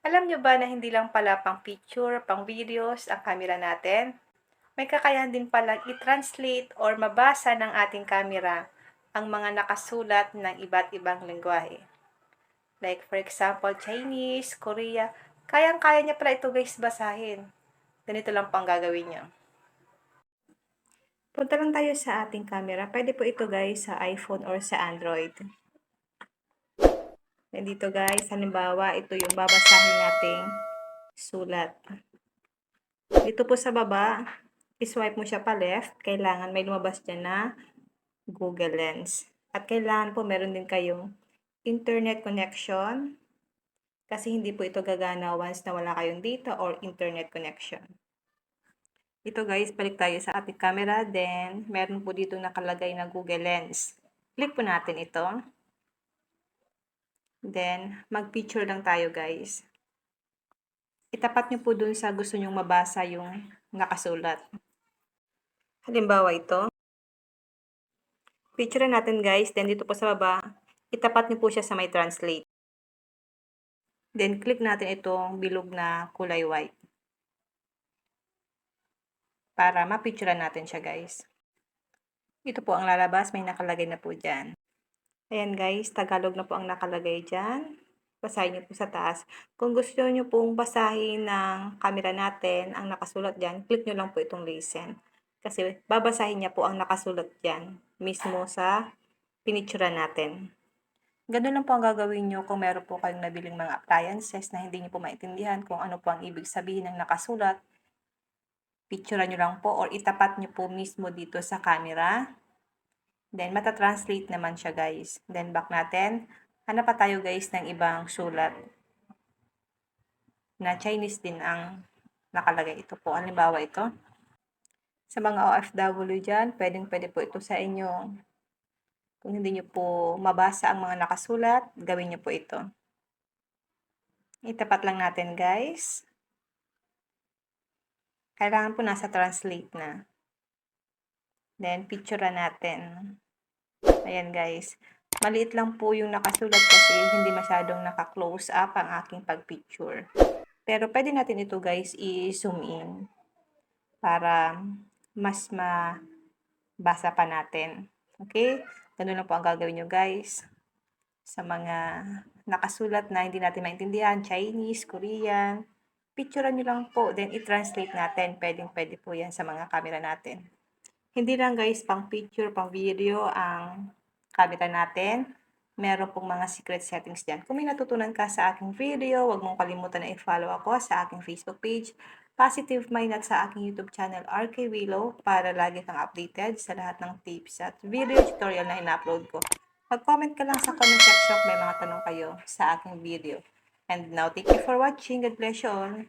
Alam nyo ba na hindi lang pala pang picture, pang videos ang camera natin? May kakayahan din palang i-translate or mabasa ng ating camera ang mga nakasulat ng iba't ibang lengguwahe. Like for example, Chinese, Korea. Kayang-kaya niya pala ito guys basahin. Ganito lang po ang gagawin niyo. Punta lang tayo sa ating camera. Pwede po ito guys sa iPhone or sa Android. And dito guys, halimbawa, ito yung babasahin nating sulat. Dito po sa baba, iswipe mo siya pa left. Kailangan may lumabas dyan na Google Lens. At kailangan po meron din kayong internet connection. Kasi hindi po ito gagana once na wala kayong data or internet connection. Ito guys, balik tayo sa ating camera. Then, meron po dito nakalagay na Google Lens. Click po natin ito. Then, mag-picture lang tayo guys. Itapat nyo po dun sa gusto nyong mabasa yung nakasulat. Halimbawa ito. Picture natin guys. Then, dito po sa baba, itapat nyo po siya sa may translate. Then, click natin itong bilog na kulay white. Para mapicturean natin siya guys. Ito po ang lalabas. May nakalagay na po dyan. Ayan guys, Tagalog na po ang nakalagay dyan. Basahin nyo po sa taas. Kung gusto nyo pong basahin ng camera natin, ang nakasulat dyan, click nyo lang po itong listen. Kasi babasahin niya po ang nakasulat dyan, mismo sa pinicturean natin. Ganun lang po ang gagawin nyo kung meron po kayong nabiling mga appliances na hindi nyo po maintindihan kung ano po ang ibig sabihin ng nakasulat. Picturean nyo lang po or itapat nyo po mismo dito sa camera. Then, mata-translate naman siya guys. Then, back natin. Hanap pa tayo guys ng ibang sulat na Chinese din ang nakalagay. Ito po, halimbawa ito. Sa mga OFW dyan, pwede po ito sa inyo. Kung hindi nyo po mabasa ang mga nakasulat, gawin nyo po ito. Itapat lang natin guys. Kailangan po nasa translate na. Then, picturean natin. Ayan guys. Maliit lang po yung nakasulat kasi hindi masyadong naka-close up ang aking pag-picture. Pero pwede natin ito guys i-zoom in para mas mabasa pa natin. Okay? Ganun lang po ang gagawin nyo guys. Sa mga nakasulat na hindi natin maintindihan, Chinese, Korean, picturean nyo lang po, then i-translate natin. Pwede po yan sa mga camera natin. Hindi lang guys pang picture, pang video ang camera natin. Meron pong mga secret settings dyan. Kung may natutunan ka sa aking video, huwag mong kalimutan na i-follow ako sa aking Facebook page, Positive Mind at sa aking YouTube channel, RK Willow, para lagi kang updated sa lahat ng tips at video tutorial na ina-upload ko. Mag-comment ka lang sa comment section kung may mga tanong kayo sa aking video. And now, thank you for watching. God bless you all.